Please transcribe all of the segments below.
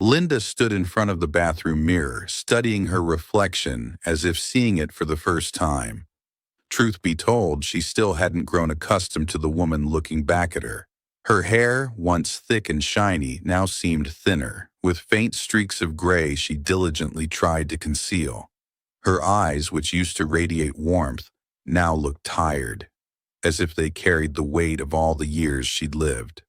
Linda stood in front of the bathroom mirror, studying her reflection as if seeing it for the first time. Truth be told, she still hadn't grown accustomed to the woman looking back at her. Her hair, once thick and shiny, now seemed thinner, with faint streaks of gray she diligently tried to conceal. Her eyes, which used to radiate warmth, now looked tired, as if they carried the weight of all the years she'd lived.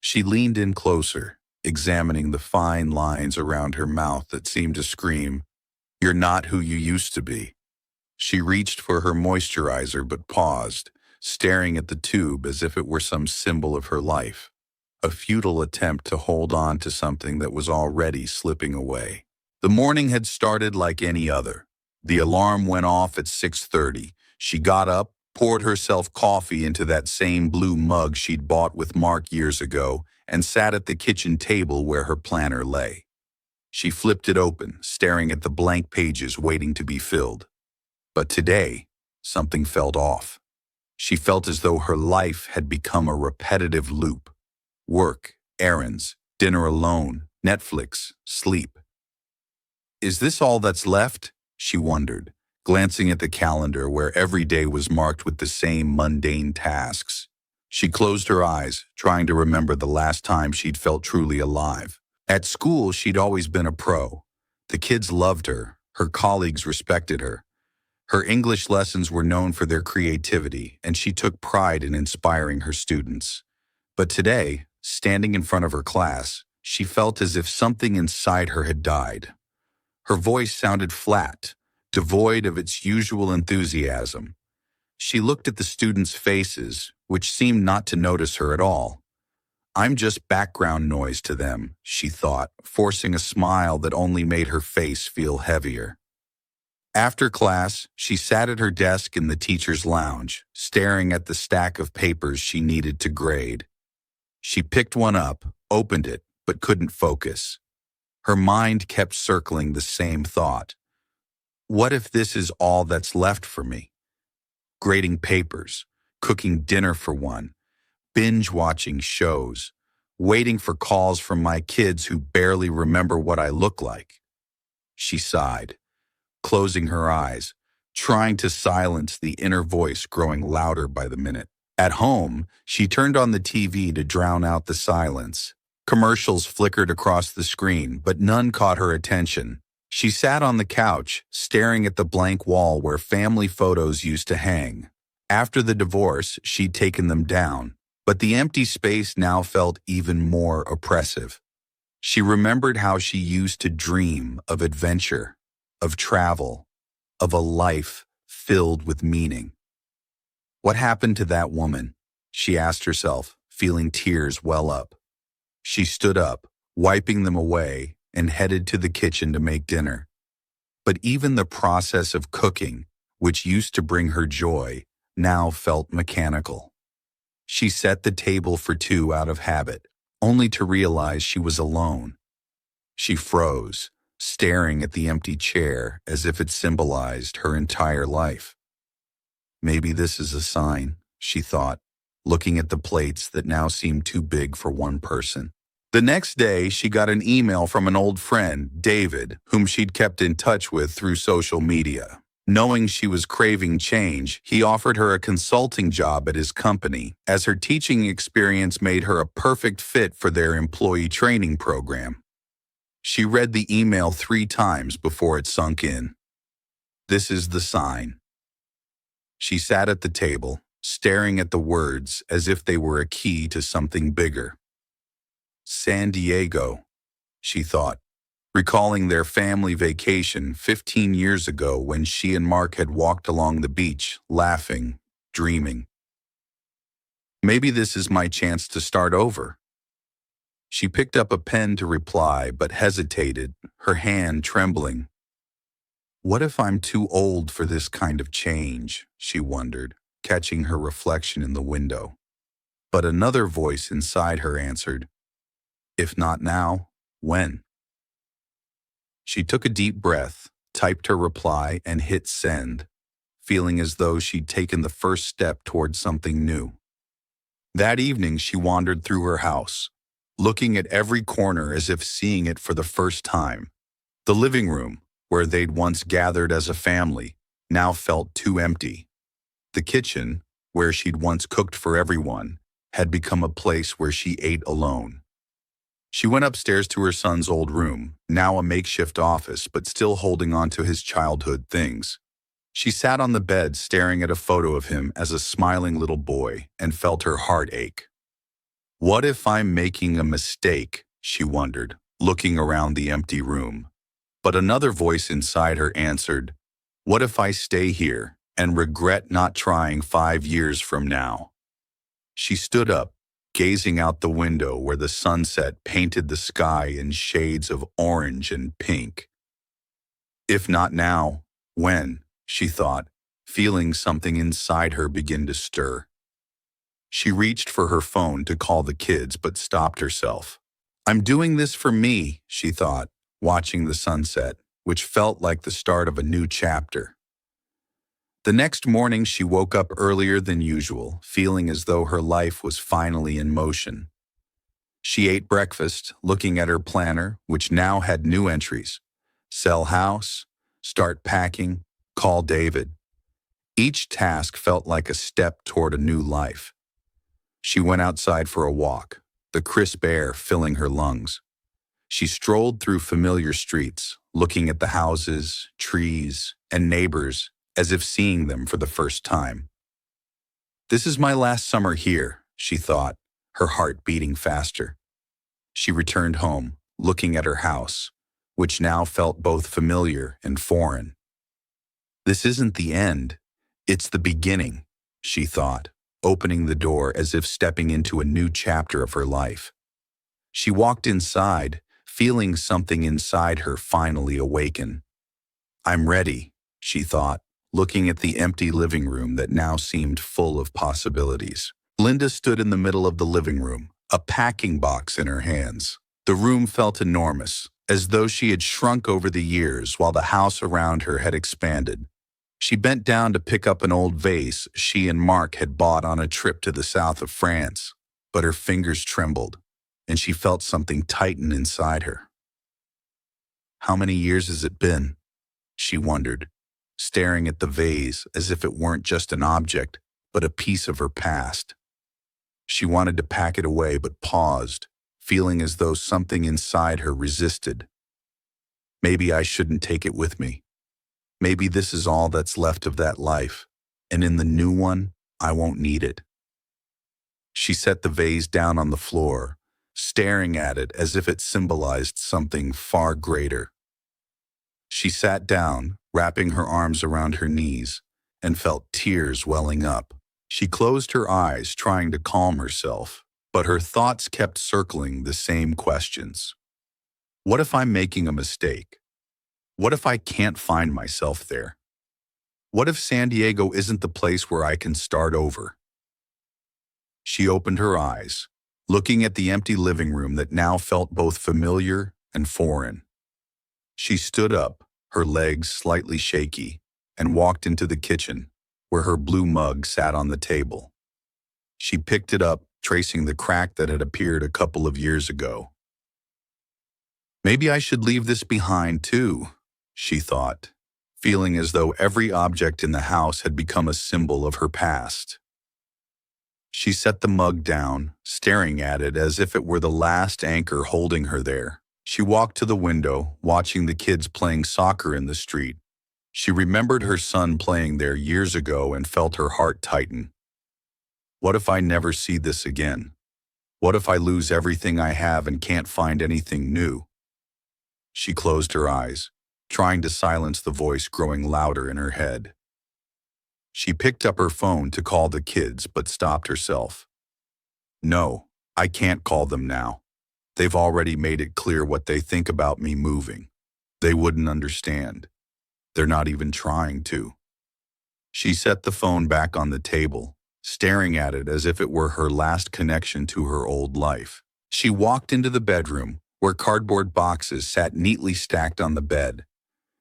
She leaned in closer, examining the fine lines around her mouth that seemed to scream, "You're not who you used to be." She reached for her moisturizer but paused, staring at the tube as if it were some symbol of her life, a futile attempt to hold on to something that was already slipping away. The morning had started like any other. The alarm went off at 6:30. She got up, poured herself coffee into that same blue mug she'd bought with Mark years ago, and sat at the kitchen table where her planner lay. She flipped it open, staring at the blank pages waiting to be filled. But today, something felt off. She felt as though her life had become a repetitive loop. Work, errands, dinner alone, Netflix, sleep. Is this all that's left? She wondered, glancing at the calendar where every day was marked with the same mundane tasks. She closed her eyes, trying to remember the last time she'd felt truly alive. At school, she'd always been a pro. The kids loved her. Her colleagues respected her. Her English lessons were known for their creativity, and she took pride in inspiring her students. But today, standing in front of her class, she felt as if something inside her had died. Her voice sounded flat, devoid of its usual enthusiasm. She looked at the students' faces, which seemed not to notice her at all. "I'm just background noise to them," she thought, forcing a smile that only made her face feel heavier. After class, she sat at her desk in the teacher's lounge, staring at the stack of papers she needed to grade. She picked one up, opened it, but couldn't focus. Her mind kept circling the same thought. What if this is all that's left for me? Grading papers, cooking dinner for one, binge-watching shows, waiting for calls from my kids who barely remember what I look like. She sighed, closing her eyes, trying to silence the inner voice growing louder by the minute. At home, she turned on the TV to drown out the silence. Commercials flickered across the screen, but none caught her attention. She sat on the couch, staring at the blank wall where family photos used to hang. After the divorce, she'd taken them down, but the empty space now felt even more oppressive. She remembered how she used to dream of adventure, of travel, of a life filled with meaning. What happened to that woman? She asked herself, feeling tears well up. She stood up, wiping them away, and headed to the kitchen to make dinner. But even the process of cooking, which used to bring her joy, now felt mechanical. She set the table for two out of habit, only to realize she was alone. She froze, staring at the empty chair as if it symbolized her entire life. Maybe this is a sign, she thought, looking at the plates that now seemed too big for one person. The next day, she got an email from an old friend, David, whom she'd kept in touch with through social media. Knowing she was craving change, he offered her a consulting job at his company, as her teaching experience made her a perfect fit for their employee training program. She read the email 3 times before it sunk in. This is the sign. She sat at the table, staring at the words as if they were a key to something bigger. San Diego, she thought, recalling their family vacation 15 years ago when she and Mark had walked along the beach, laughing, dreaming. Maybe this is my chance to start over. She picked up a pen to reply, but hesitated, her hand trembling. What if I'm too old for this kind of change, she wondered, catching her reflection in the window. But another voice inside her answered, if not now, when? She took a deep breath, typed her reply, and hit send, feeling as though she'd taken the first step towards something new. That evening, she wandered through her house. looking at every corner as if seeing it for the first time. The living room, where they'd once gathered as a family, now felt too empty. The kitchen, where she'd once cooked for everyone, had become a place where she ate alone. She went upstairs to her son's old room, now a makeshift office but still holding on to his childhood things. She sat on the bed staring at a photo of him as a smiling little boy and felt her heart ache. What if I'm making a mistake, she wondered, looking around the empty room. But another voice inside her answered, what if I stay here and regret not trying 5 years from now? She stood up, gazing out the window where the sunset painted the sky in shades of orange and pink. If not now, when? She thought, feeling something inside her begin to stir. She reached for her phone to call the kids but stopped herself. I'm doing this for me, she thought, watching the sunset, which felt like the start of a new chapter. The next morning she woke up earlier than usual, feeling as though her life was finally in motion. She ate breakfast, looking at her planner, which now had new entries. Sell house, start packing, call David. Each task felt like a step toward a new life. She went outside for a walk, the crisp air filling her lungs. She strolled through familiar streets, looking at the houses, trees, and neighbors as if seeing them for the first time. This is my last summer here, she thought, her heart beating faster. She returned home, looking at her house, which now felt both familiar and foreign. This isn't the end, it's the beginning, she thought, opening the door as if stepping into a new chapter of her life. She walked inside, feeling something inside her finally awaken. I'm ready, she thought, looking at the empty living room that now seemed full of possibilities. Linda stood in the middle of the living room, a packing box in her hands. The room felt enormous, as though she had shrunk over the years while the house around her had expanded. She bent down to pick up an old vase she and Mark had bought on a trip to the south of France, but her fingers trembled, and she felt something tighten inside her. How many years has it been? She wondered, staring at the vase as if it weren't just an object, but a piece of her past. She wanted to pack it away but paused, feeling as though something inside her resisted. Maybe I shouldn't take it with me. Maybe this is all that's left of that life, and in the new one, I won't need it. She set the vase down on the floor, staring at it as if it symbolized something far greater. She sat down, wrapping her arms around her knees, and felt tears welling up. She closed her eyes, trying to calm herself, but her thoughts kept circling the same questions. What if I'm making a mistake? What if I can't find myself there? What if San Diego isn't the place where I can start over? She opened her eyes, looking at the empty living room that now felt both familiar and foreign. She stood up, her legs slightly shaky, and walked into the kitchen, where her blue mug sat on the table. She picked it up, tracing the crack that had appeared a couple of years ago. Maybe I should leave this behind too, she thought, feeling as though every object in the house had become a symbol of her past. She set the mug down, staring at it as if it were the last anchor holding her there. She walked to the window, watching the kids playing soccer in the street. She remembered her son playing there years ago and felt her heart tighten. What if I never see this again? What if I lose everything I have and can't find anything new? She closed her eyes, trying to silence the voice growing louder in her head. She picked up her phone to call the kids but stopped herself. No, I can't call them now. They've already made it clear what they think about me moving. They wouldn't understand. They're not even trying to. She set the phone back on the table, staring at it as if it were her last connection to her old life. She walked into the bedroom, where cardboard boxes sat neatly stacked on the bed.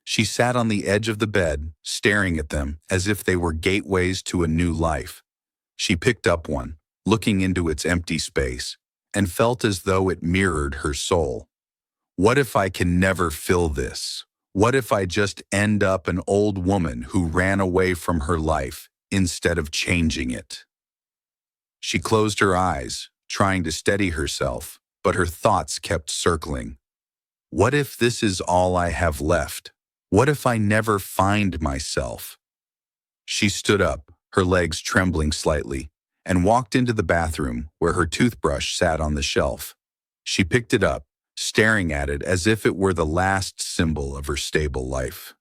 She sat on the edge of the bed, staring at them as if they were gateways to a new life. She picked up one, looking into its empty space, and felt as though it mirrored her soul. What if I can never fill this? What if I just end up an old woman who ran away from her life instead of changing it? She closed her eyes, trying to steady herself, but her thoughts kept circling. What if this is all I have left? What if I never find myself? She stood up, her legs trembling slightly, and walked into the bathroom where her toothbrush sat on the shelf. She picked it up, staring at it as if it were the last symbol of her stable life.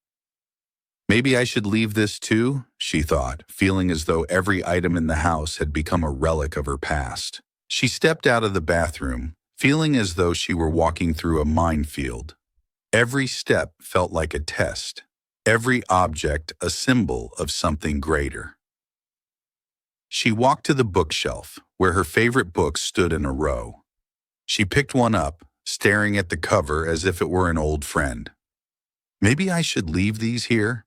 Maybe I should leave this too, she thought, feeling as though every item in the house had become a relic of her past. She stepped out of the bathroom, feeling as though she were walking through a minefield. Every step felt like a test, every object a symbol of something greater. She walked to the bookshelf, where her favorite books stood in a row. She picked one up, staring at the cover as if it were an old friend. Maybe I should leave these here?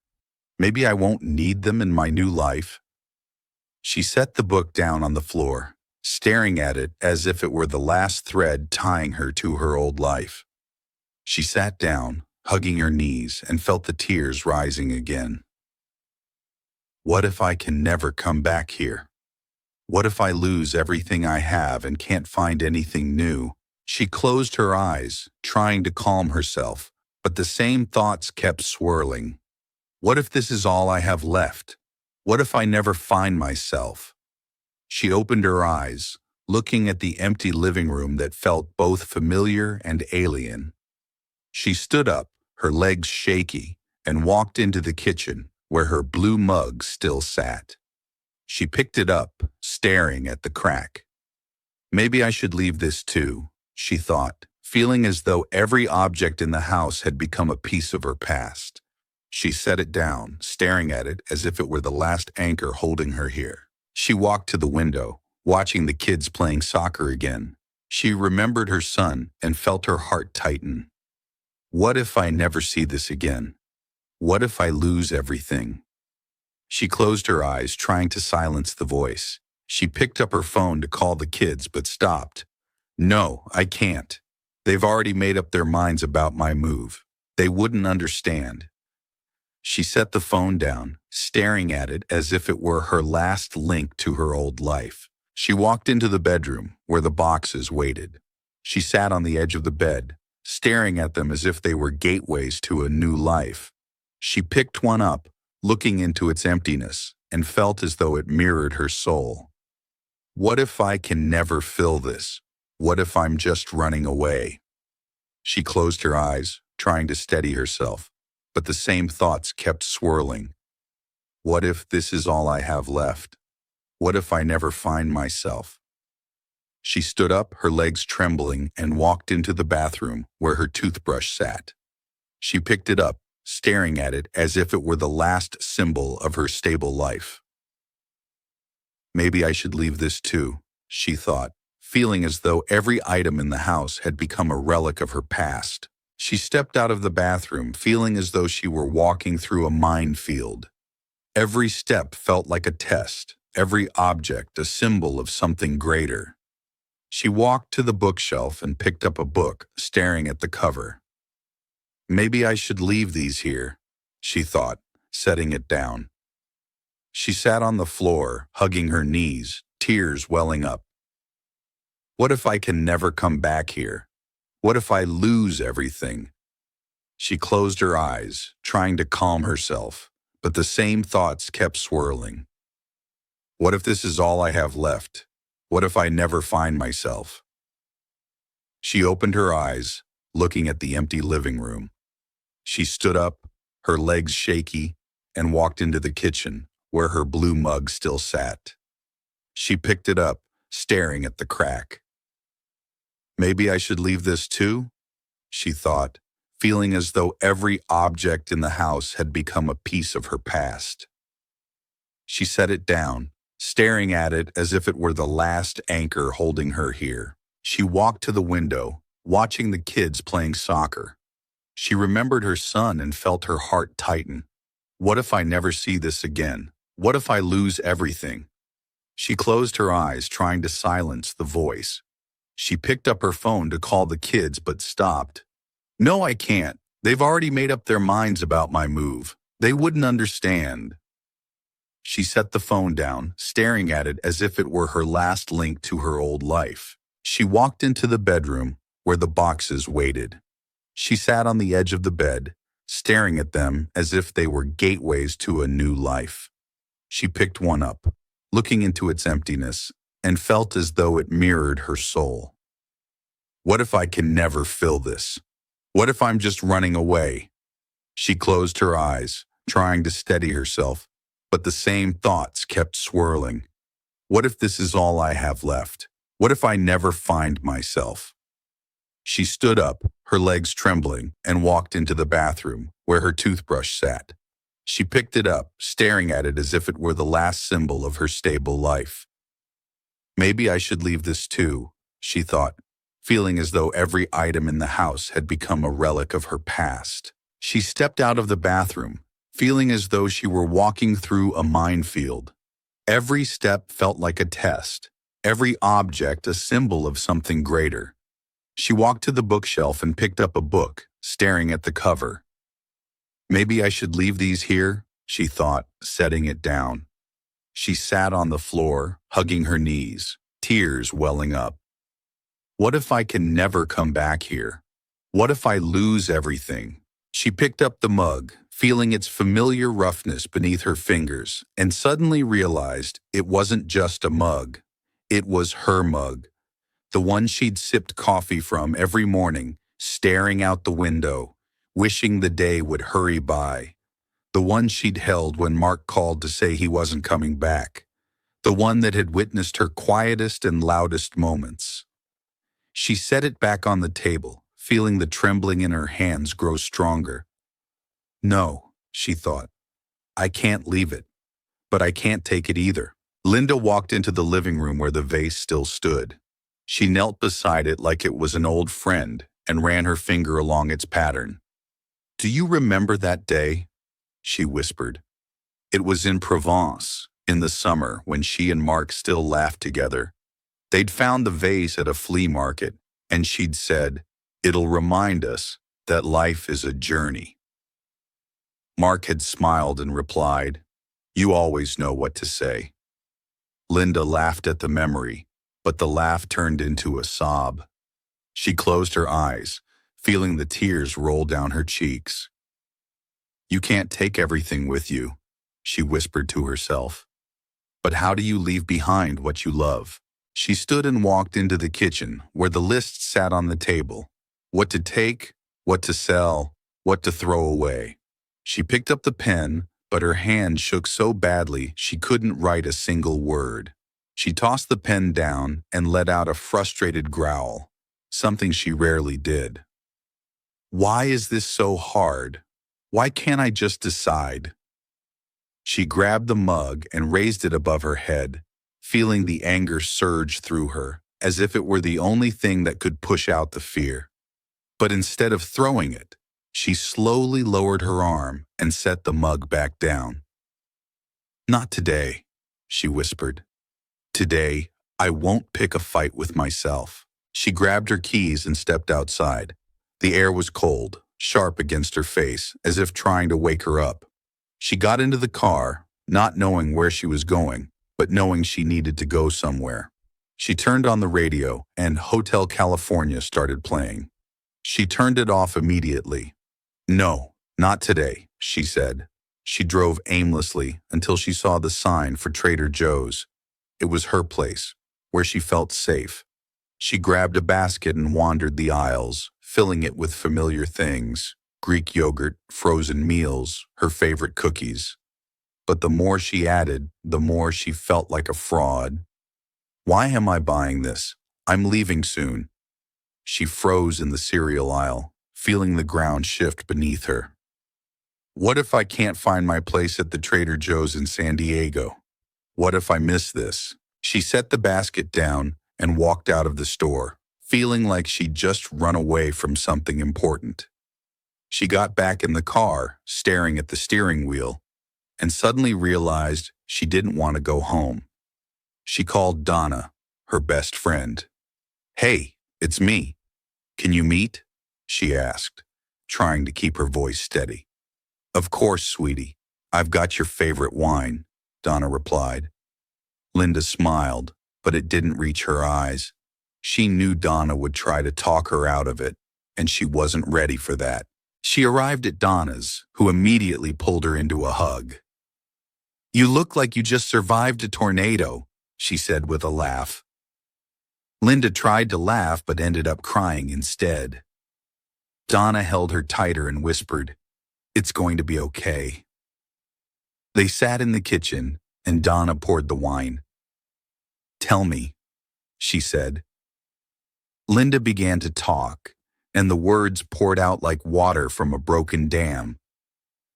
Maybe I won't need them in my new life. She set the book down on the floor, staring at it as if it were the last thread tying her to her old life. She sat down, hugging her knees, and felt the tears rising again. What if I can never come back here? What if I lose everything I have and can't find anything new? She closed her eyes, trying to calm herself, but the same thoughts kept swirling. What if this is all I have left? What if I never find myself? She opened her eyes, looking at the empty living room that felt both familiar and alien. She stood up, her legs shaky, and walked into the kitchen, where her blue mug still sat. She picked it up, staring at the crack. Maybe I should leave this too, she thought, feeling as though every object in the house had become a piece of her past. She set it down, staring at it as if it were the last anchor holding her here. She walked to the window, watching the kids playing soccer again. She remembered her son and felt her heart tighten. What if I never see this again? What if I lose everything? She closed her eyes, trying to silence the voice. She picked up her phone to call the kids, but stopped. No, I can't. They've already made up their minds about my move. They wouldn't understand. She set the phone down, staring at it as if it were her last link to her old life. She walked into the bedroom, where the boxes waited. She sat on the edge of the bed, staring at them as if they were gateways to a new life. She picked one up, looking into its emptiness, and felt as though it mirrored her soul. What if I can never fill this? What if I'm just running away? She closed her eyes, trying to steady herself, but the same thoughts kept swirling. What if this is all I have left? What if I never find myself? She stood up, her legs trembling, and walked into the bathroom where her toothbrush sat. She picked it up, staring at it as if it were the last symbol of her stable life. Maybe I should leave this too, she thought, feeling as though every item in the house had become a relic of her past. She stepped out of the bathroom, feeling as though she were walking through a minefield. Every step felt like a test, every object a symbol of something greater. She walked to the bookshelf and picked up a book, staring at the cover. Maybe I should leave these here, she thought, setting it down. She sat on the floor, hugging her knees, tears welling up. What if I can never come back here? What if I lose everything? She closed her eyes, trying to calm herself, but the same thoughts kept swirling. What if this is all I have left? What if I never find myself? She opened her eyes, looking at the empty living room. She stood up, her legs shaky, and walked into the kitchen, where her blue mug still sat. She picked it up, staring at the crack. Maybe I should leave this too, she thought, feeling as though every object in the house had become a piece of her past. She set it down, staring at it as if it were the last anchor holding her here. She walked to the window, watching the kids playing soccer. She remembered her son and felt her heart tighten. What if I never see this again? What if I lose everything? She closed her eyes, trying to silence the voice. She picked up her phone to call the kids but stopped. No, I can't. They've already made up their minds about my move. They wouldn't understand. She set the phone down, staring at it as if it were her last link to her old life. She walked into the bedroom where the boxes waited. She sat on the edge of the bed, staring at them as if they were gateways to a new life. She picked one up, looking into its emptiness, and felt as though it mirrored her soul. What if I can never fill this? What if I'm just running away? She closed her eyes, trying to steady herself, but the same thoughts kept swirling. What if this is all I have left? What if I never find myself? She stood up, her legs trembling, and walked into the bathroom, where her toothbrush sat. She picked it up, staring at it as if it were the last symbol of her stable life. Maybe I should leave this too, she thought, feeling as though every item in the house had become a relic of her past. She stepped out of the bathroom, feeling as though she were walking through a minefield. Every step felt like a test, every object a symbol of something greater. She walked to the bookshelf and picked up a book, staring at the cover. Maybe I should leave these here, she thought, setting it down. She sat on the floor, hugging her knees, tears welling up. What if I can never come back here? What if I lose everything? She picked up the mug, feeling its familiar roughness beneath her fingers, and suddenly realized it wasn't just a mug. It was her mug, the one she'd sipped coffee from every morning, staring out the window, wishing the day would hurry by. The one she'd held when Mark called to say he wasn't coming back. The one that had witnessed her quietest and loudest moments. She set it back on the table, feeling the trembling in her hands grow stronger. No, she thought. I can't leave it. But I can't take it either. Linda walked into the living room where the vase still stood. She knelt beside it like it was an old friend and ran her finger along its pattern. Do you remember that day? She whispered. It was in Provence, in the summer, when she and Mark still laughed together. They'd found the vase at a flea market, and she'd said, "It'll remind us that life is a journey." Mark had smiled and replied, "You always know what to say." Linda laughed at the memory, but the laugh turned into a sob. She closed her eyes, feeling the tears roll down her cheeks. You can't take everything with you, she whispered to herself. But how do you leave behind what you love? She stood and walked into the kitchen, where the list sat on the table. What to take, what to sell, what to throw away. She picked up the pen, but her hand shook so badly she couldn't write a single word. She tossed the pen down and let out a frustrated growl, something she rarely did. Why is this so hard? Why can't I just decide? She grabbed the mug and raised it above her head, feeling the anger surge through her, as if it were the only thing that could push out the fear. But instead of throwing it, she slowly lowered her arm and set the mug back down. Not today, she whispered. Today, I won't pick a fight with myself. She grabbed her keys and stepped outside. The air was cold, sharp against her face, as if trying to wake her up. She got into the car, not knowing where she was going, but knowing she needed to go somewhere. She turned on the radio, and Hotel California started playing. She turned it off immediately. No, not today, she said. She drove aimlessly until she saw the sign for Trader Joe's. It was her place, where she felt safe. She grabbed a basket and wandered the aisles, filling it with familiar things, Greek yogurt, frozen meals, her favorite cookies. But the more she added, the more she felt like a fraud. Why am I buying this? I'm leaving soon. She froze in the cereal aisle, feeling the ground shift beneath her. What if I can't find my place at the Trader Joe's in San Diego? What if I miss this? She set the basket down and walked out of the store, feeling like she'd just run away from something important. She got back in the car, staring at the steering wheel, and suddenly realized she didn't want to go home. She called Donna, her best friend. Hey, it's me. Can you meet? She asked, trying to keep her voice steady. Of course, sweetie. I've got your favorite wine, Donna replied. Linda smiled, but it didn't reach her eyes. She knew Donna would try to talk her out of it, and she wasn't ready for that. She arrived at Donna's, who immediately pulled her into a hug. You look like you just survived a tornado, she said with a laugh. Linda tried to laugh but ended up crying instead. Donna held her tighter and whispered, It's going to be okay. They sat in the kitchen, and Donna poured the wine. Tell me, she said. Linda began to talk, and the words poured out like water from a broken dam.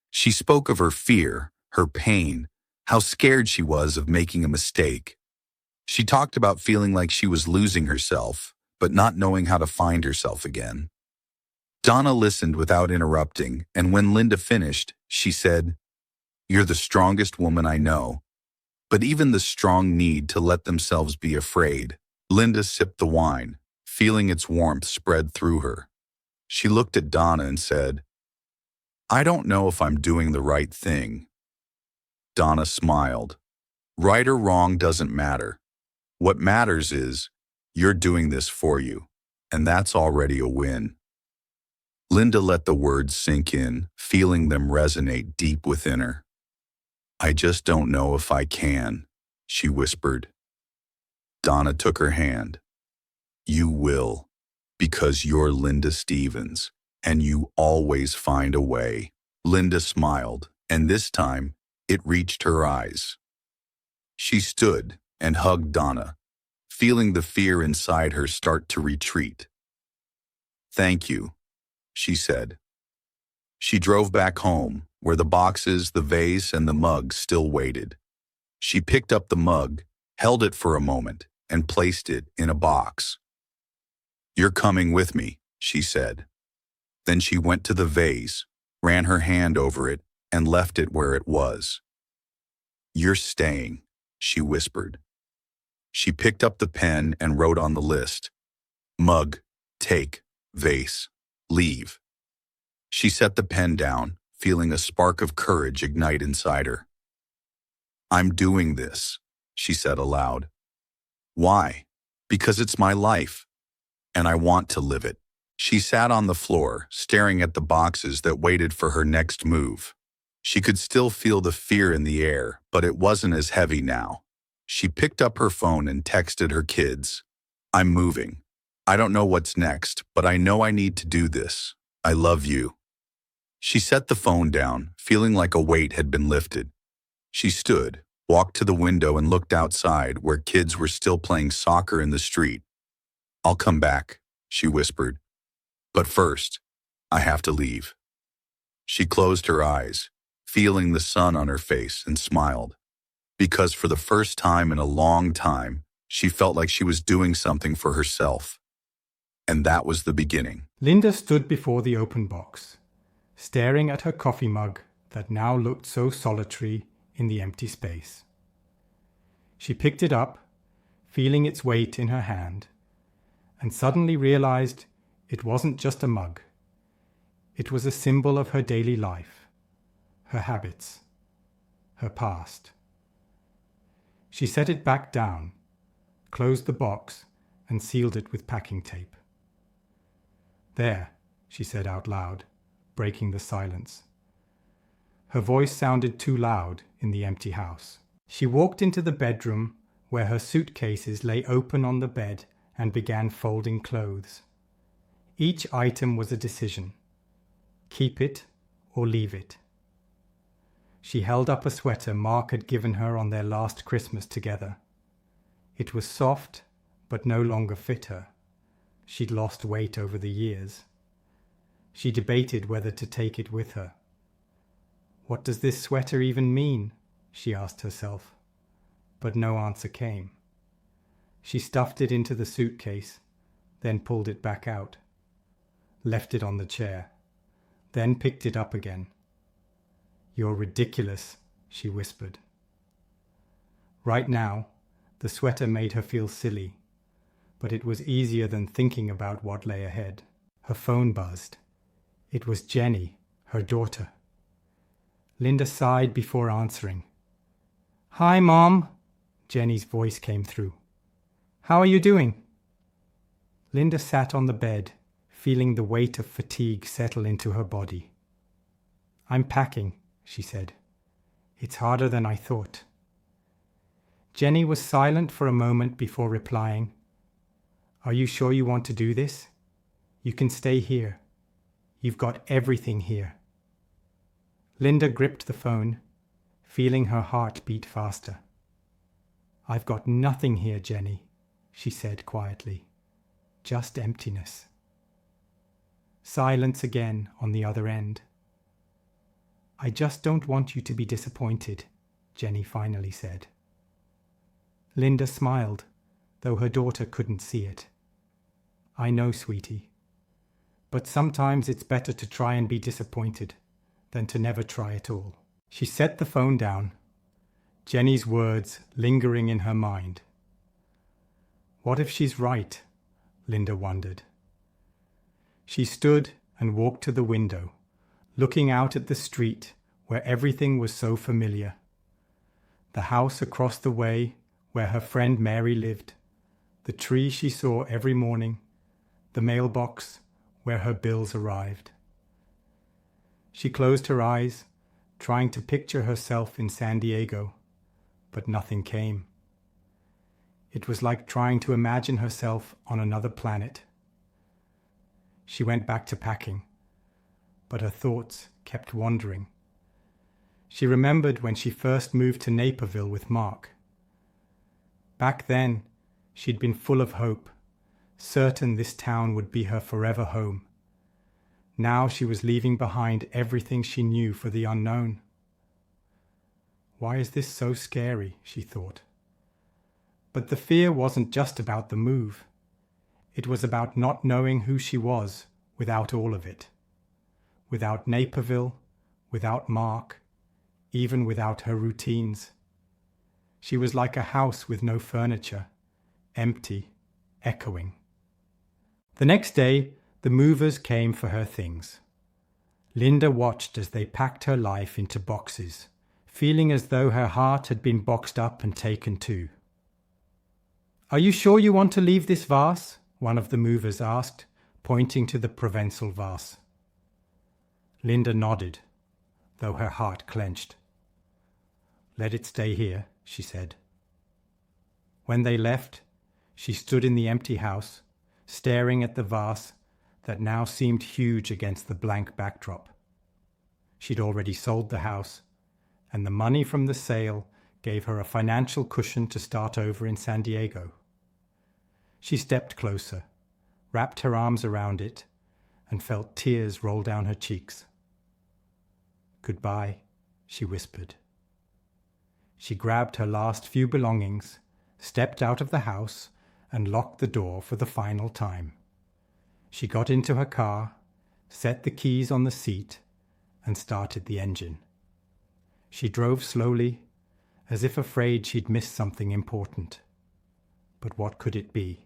She spoke of her fear, her pain, how scared she was of making a mistake. She talked about feeling like she was losing herself, but not knowing how to find herself again. Donna listened without interrupting, and when Linda finished, she said, You're the strongest woman I know. But even the strong need to let themselves be afraid. Linda sipped the wine, feeling its warmth spread through her. She looked at Donna and said, I don't know if I'm doing the right thing. Donna smiled. Right or wrong doesn't matter. What matters is, you're doing this for you, and that's already a win. Linda let the words sink in, feeling them resonate deep within her. I just don't know if I can, she whispered. Donna took her hand. You will, because you're Linda Stevens, and you always find a way. Linda smiled, and this time, it reached her eyes. She stood and hugged Donna, feeling the fear inside her start to retreat. Thank you, she said. She drove back home, where the boxes, the vase, and the mug still waited. She picked up the mug, held it for a moment, and placed it in a box. You're coming with me, she said. Then she went to the vase, ran her hand over it, and left it where it was. You're staying, she whispered. She picked up the pen and wrote on the list, Mug, take, vase, leave. She set the pen down, feeling a spark of courage ignite inside her. I'm doing this, she said aloud. Why? Because it's my life, and I want to live it. She sat on the floor, staring at the boxes that waited for her next move. She could still feel the fear in the air, but it wasn't as heavy now. She picked up her phone and texted her kids. I'm moving. I don't know what's next, but I know I need to do this. I love you. She set the phone down, feeling like a weight had been lifted. She stood, walked to the window and looked outside where kids were still playing soccer in the street. I'll come back, she whispered. But first, I have to leave. She closed her eyes, feeling the sun on her face, and smiled. Because for the first time in a long time, she felt like she was doing something for herself. And that was the beginning. Linda stood before the open box, staring at her coffee mug that now looked so solitary in the empty space. She picked it up, feeling its weight in her hand, and suddenly realized it wasn't just a mug. It was a symbol of her daily life, her habits, her past. She set it back down, closed the box, and sealed it with packing tape. There, she said out loud, breaking the silence. Her voice sounded too loud in the empty house. She walked into the bedroom where her suitcases lay open on the bed and began folding clothes. Each item was a decision. Keep it or leave it. She held up a sweater Mark had given her on their last Christmas together. It was soft, but no longer fit her. She'd lost weight over the years. She debated whether to take it with her. What does this sweater even mean? She asked herself. But no answer came. She stuffed it into the suitcase, then pulled it back out. Left it on the chair, then picked it up again. You're ridiculous, she whispered. Right now, the sweater made her feel silly, but it was easier than thinking about what lay ahead. Her phone buzzed. It was Jenny, her daughter. Linda sighed before answering. "Hi, Mom," Jenny's voice came through. "How are you doing?" Linda sat on the bed, feeling the weight of fatigue settle into her body. "I'm packing," she said. "It's harder than I thought." Jenny was silent for a moment before replying. "Are you sure you want to do this? You can stay here. You've got everything here." Linda gripped the phone, feeling her heart beat faster. "I've got nothing here, Jenny," she said quietly. "Just emptiness." Silence again on the other end. "I just don't want you to be disappointed," Jenny finally said. Linda smiled, though her daughter couldn't see it. "I know, sweetie. But sometimes it's better to try and be disappointed than to never try at all." She set the phone down, Jenny's words lingering in her mind. What if she's right? Linda wondered. She stood and walked to the window, looking out at the street where everything was so familiar. The house across the way where her friend Mary lived, the tree she saw every morning, the mailbox where her bills arrived. She closed her eyes, trying to picture herself in San Diego, but nothing came. It was like trying to imagine herself on another planet. She went back to packing, but her thoughts kept wandering. She remembered when she first moved to Naperville with Mark. Back then, she'd been full of hope, certain this town would be her forever home. Now she was leaving behind everything she knew for the unknown. Why is this so scary, she thought. But the fear wasn't just about the move. It was about not knowing who she was without all of it. Without Naperville, without Mark, even without her routines. She was like a house with no furniture, empty, echoing. The next day, the movers came for her things. Linda watched as they packed her life into boxes, feeling as though her heart had been boxed up and taken too. "Are you sure you want to leave this vase?" one of the movers asked, pointing to the Provençal vase. Linda nodded, though her heart clenched. "Let it stay here," she said. When they left, she stood in the empty house, staring at the vase that now seemed huge against the blank backdrop. She'd already sold the house, and the money from the sale gave her a financial cushion to start over in San Diego. She stepped closer, wrapped her arms around it, and felt tears roll down her cheeks. "Goodbye," she whispered. She grabbed her last few belongings, stepped out of the house, and locked the door for the final time. She got into her car, set the keys on the seat, and started the engine. She drove slowly, as if afraid she'd missed something important. But what could it be?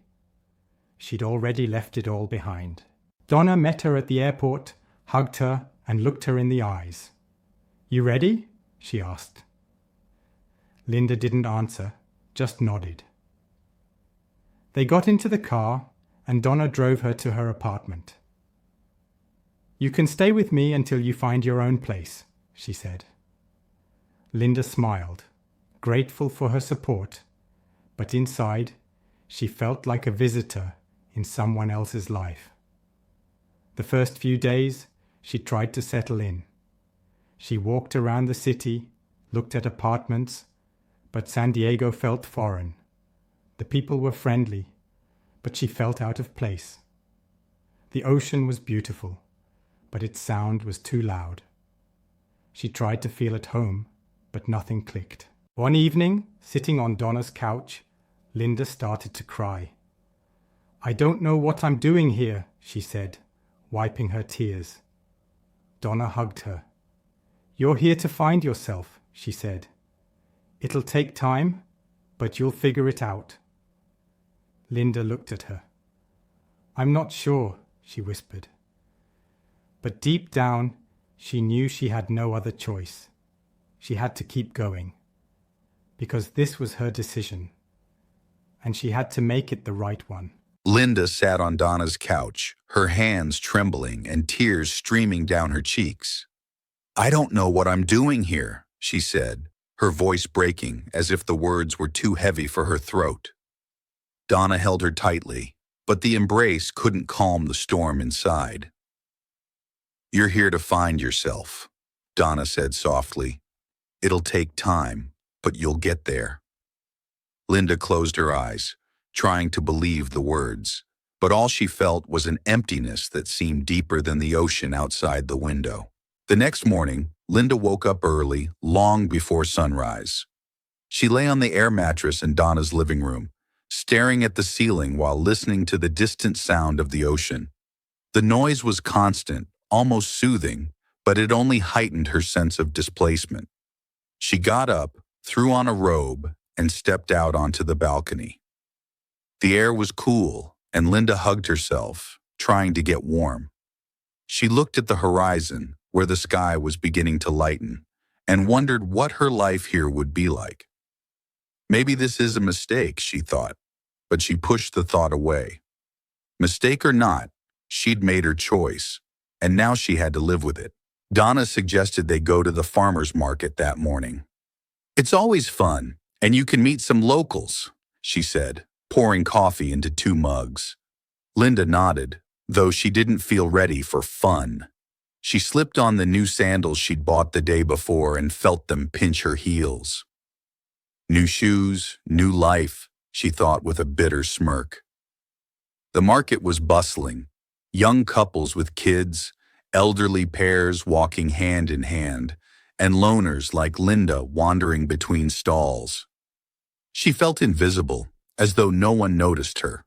She'd already left it all behind. Donna met her at the airport, hugged her, and looked her in the eyes. "You ready?" she asked. Linda didn't answer, just nodded. They got into the car, and Donna drove her to her apartment. "You can stay with me until you find your own place," she said. Linda smiled, grateful for her support, but inside, she felt like a visitor in someone else's life. The first few days, she tried to settle in. She walked around the city, looked at apartments, but San Diego felt foreign. The people were friendly, but she felt out of place. The ocean was beautiful, but its sound was too loud. She tried to feel at home, but nothing clicked. One evening, sitting on Donna's couch, Linda started to cry. "I don't know what I'm doing here," she said, wiping her tears. Donna hugged her. "You're here to find yourself," she said. "It'll take time, but you'll figure it out." Linda looked at her. "I'm not sure," she whispered. But deep down, she knew she had no other choice. She had to keep going, because this was her decision, and she had to make it the right one. Linda sat on Donna's couch, her hands trembling and tears streaming down her cheeks. "I don't know what I'm doing here," she said, her voice breaking as if the words were too heavy for her throat. Donna held her tightly, but the embrace couldn't calm the storm inside. "You're here to find yourself," Donna said softly. "It'll take time, but you'll get there." Linda closed her eyes, trying to believe the words, but all she felt was an emptiness that seemed deeper than the ocean outside the window. The next morning, Linda woke up early, long before sunrise. She lay on the air mattress in Donna's living room, staring at the ceiling while listening to the distant sound of the ocean. The noise was constant, almost soothing, but it only heightened her sense of displacement. She got up, threw on a robe, and stepped out onto the balcony. The air was cool, and Linda hugged herself, trying to get warm. She looked at the horizon, where the sky was beginning to lighten, and wondered what her life here would be like. Maybe this is a mistake, she thought, but she pushed the thought away. Mistake or not, she'd made her choice, and now she had to live with it. Donna suggested they go to the farmer's market that morning. "It's always fun, and you can meet some locals," she said, pouring coffee into 2 mugs. Linda nodded, though she didn't feel ready for fun. She slipped on the new sandals she'd bought the day before and felt them pinch her heels. New shoes, new life, she thought with a bitter smirk. The market was bustling. Young couples with kids, elderly pairs walking hand in hand, and loners like Linda wandering between stalls. She felt invisible, as though no one noticed her.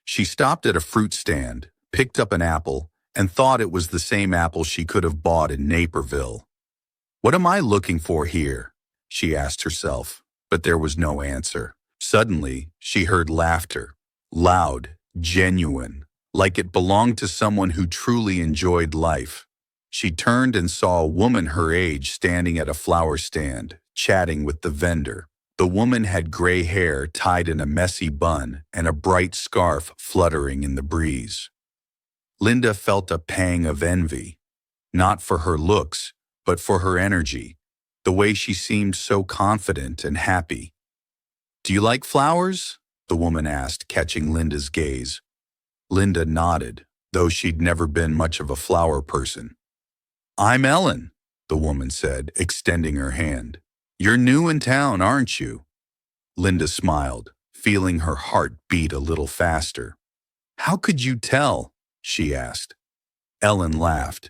She stopped at a fruit stand, picked up an apple, and thought it was the same apple she could have bought in Naperville. "What am I looking for here?" she asked herself, but there was no answer. Suddenly, she heard laughter, loud, genuine, like it belonged to someone who truly enjoyed life. She turned and saw a woman her age standing at a flower stand, chatting with the vendor. The woman had gray hair tied in a messy bun and a bright scarf fluttering in the breeze. Linda felt a pang of envy, not for her looks, but for her energy, the way she seemed so confident and happy. "Do you like flowers?" the woman asked, catching Linda's gaze. Linda nodded, though she'd never been much of a flower person. "I'm Ellen," the woman said, extending her hand. "You're new in town, aren't you?" Linda smiled, feeling her heart beat a little faster. "How could you tell?" she asked. Ellen laughed.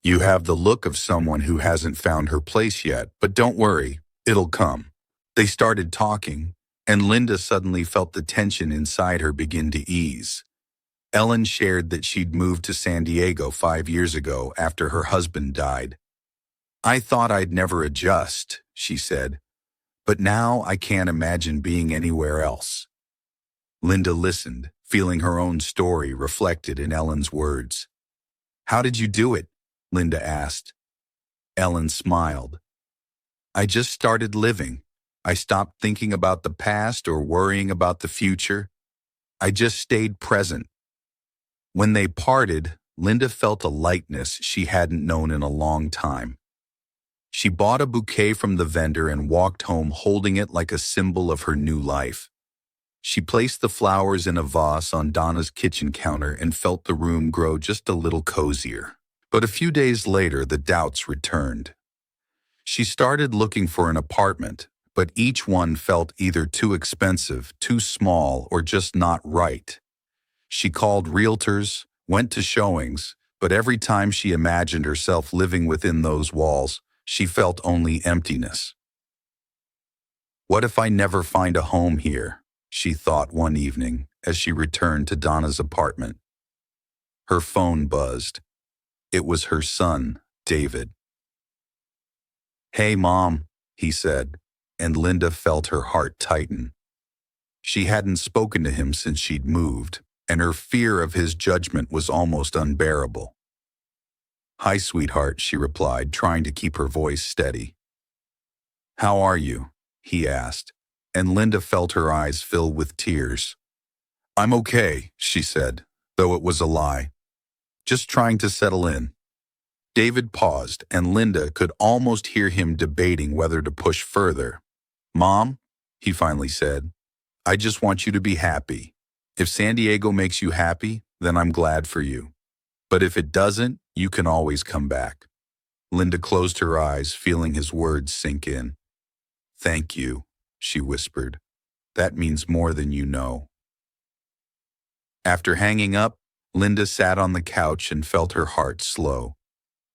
"You have the look of someone who hasn't found her place yet, but don't worry, it'll come." They started talking, and Linda suddenly felt the tension inside her begin to ease. Ellen shared that she'd moved to San Diego 5 years ago after her husband died. "I thought I'd never adjust," she said, "but now I can't imagine being anywhere else." Linda listened, feeling her own story reflected in Ellen's words. "How did you do it?" Linda asked. Ellen smiled. "I just started living. I stopped thinking about the past or worrying about the future. I just stayed present." When they parted, Linda felt a lightness she hadn't known in a long time. She bought a bouquet from the vendor and walked home holding it like a symbol of her new life. She placed the flowers in a vase on Donna's kitchen counter and felt the room grow just a little cozier. But a few days later, the doubts returned. She started looking for an apartment, but each one felt either too expensive, too small, or just not right. She called realtors, went to showings, but every time she imagined herself living within those walls, she felt only emptiness. "What if I never find a home here?" she thought one evening as she returned to Donna's apartment. Her phone buzzed. It was her son, David. "Hey, Mom," he said, and Linda felt her heart tighten. She hadn't spoken to him since she'd moved, and her fear of his judgment was almost unbearable. "Hi, sweetheart," she replied, trying to keep her voice steady. "How are you?" he asked, and Linda felt her eyes fill with tears. "I'm okay," she said, though it was a lie. "Just trying to settle in." David paused, and Linda could almost hear him debating whether to push further. "Mom," he finally said, "I just want you to be happy. If San Diego makes you happy, then I'm glad for you. But if it doesn't, you can always come back." Linda closed her eyes, feeling his words sink in. "Thank you," she whispered. "That means more than you know." After hanging up, Linda sat on the couch and felt her heart slow.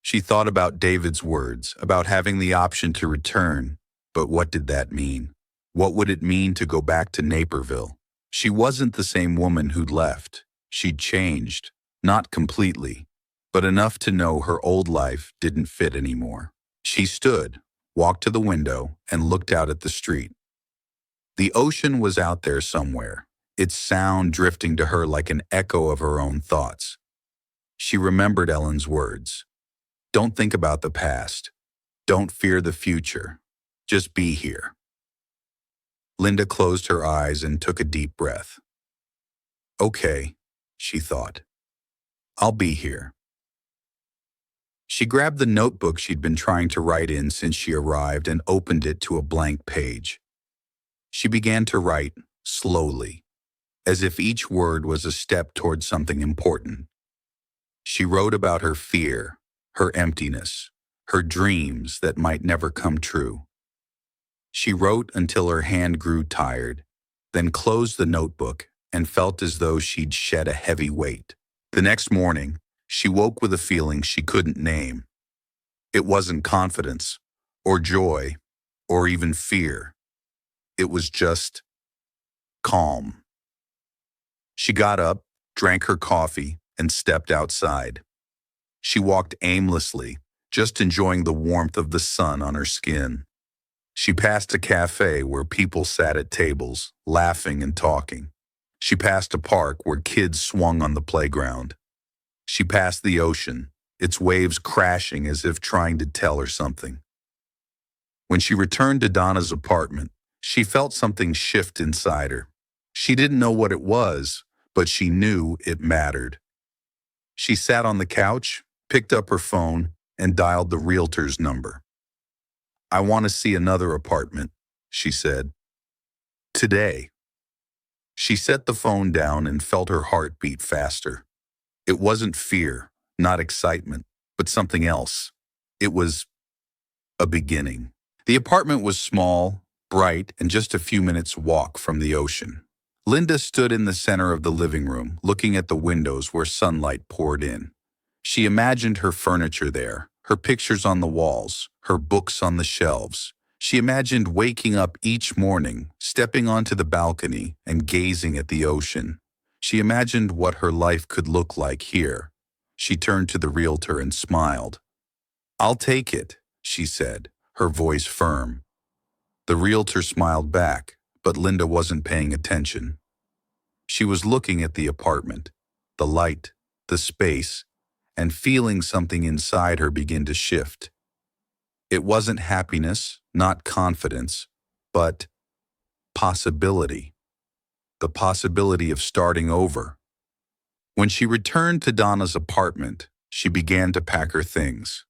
She thought about David's words, about having the option to return, but what did that mean? What would it mean to go back to Naperville? She wasn't the same woman who'd left. She'd changed, not completely, but enough to know her old life didn't fit anymore. She stood, walked to the window, and looked out at the street. The ocean was out there somewhere, its sound drifting to her like an echo of her own thoughts. She remembered Ellen's words. "Don't think about the past. Don't fear the future. Just be here." Linda closed her eyes and took a deep breath. "Okay," she thought. "I'll be here." She grabbed the notebook she'd been trying to write in since she arrived and opened it to a blank page. She began to write, slowly, as if each word was a step toward something important. She wrote about her fear, her emptiness, her dreams that might never come true. She wrote until her hand grew tired, then closed the notebook and felt as though she'd shed a heavy weight. The next morning, she woke with a feeling she couldn't name. It wasn't confidence, or joy, or even fear. It was just calm. She got up, drank her coffee, and stepped outside. She walked aimlessly, just enjoying the warmth of the sun on her skin. She passed a cafe where people sat at tables, laughing and talking. She passed a park where kids swung on the playground. She passed the ocean, its waves crashing as if trying to tell her something. When she returned to Donna's apartment, she felt something shift inside her. She didn't know what it was, but she knew it mattered. She sat on the couch, picked up her phone, and dialed the realtor's number. "I want to see another apartment," she said. "Today." She set the phone down and felt her heart beat faster. It wasn't fear, not excitement, but something else. It was a beginning. The apartment was small, bright, and just a few minutes' walk from the ocean. Linda stood in the center of the living room, looking at the windows where sunlight poured in. She imagined her furniture there, her pictures on the walls, her books on the shelves. She imagined waking up each morning, stepping onto the balcony, and gazing at the ocean. She imagined what her life could look like here. She turned to the realtor and smiled. "I'll take it," she said, her voice firm. The realtor smiled back, but Linda wasn't paying attention. She was looking at the apartment, the light, the space, and feeling something inside her begin to shift. It wasn't happiness, not confidence, but possibility. The possibility of starting over. When she returned to Donna's apartment, she began to pack her things.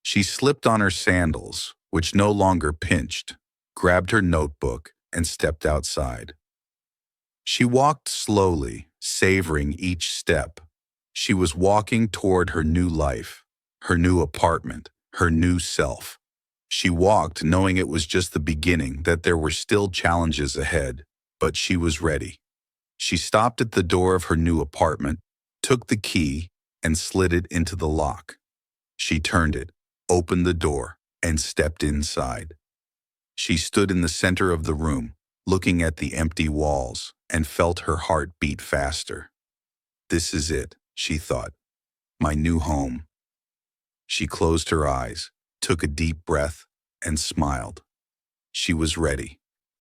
She slipped on her sandals, which no longer pinched, grabbed her notebook, and stepped outside. She walked slowly, savoring each step. She was walking toward her new life, her new apartment, her new self. She walked knowing it was just the beginning, that there were still challenges ahead, but she was ready. She stopped at the door of her new apartment, took the key, and slid it into the lock. She turned it, opened the door, and stepped inside. She stood in the center of the room, looking at the empty walls, and felt her heart beat faster. "This is it," she thought, "my new home." She closed her eyes, took a deep breath, and smiled. She was ready.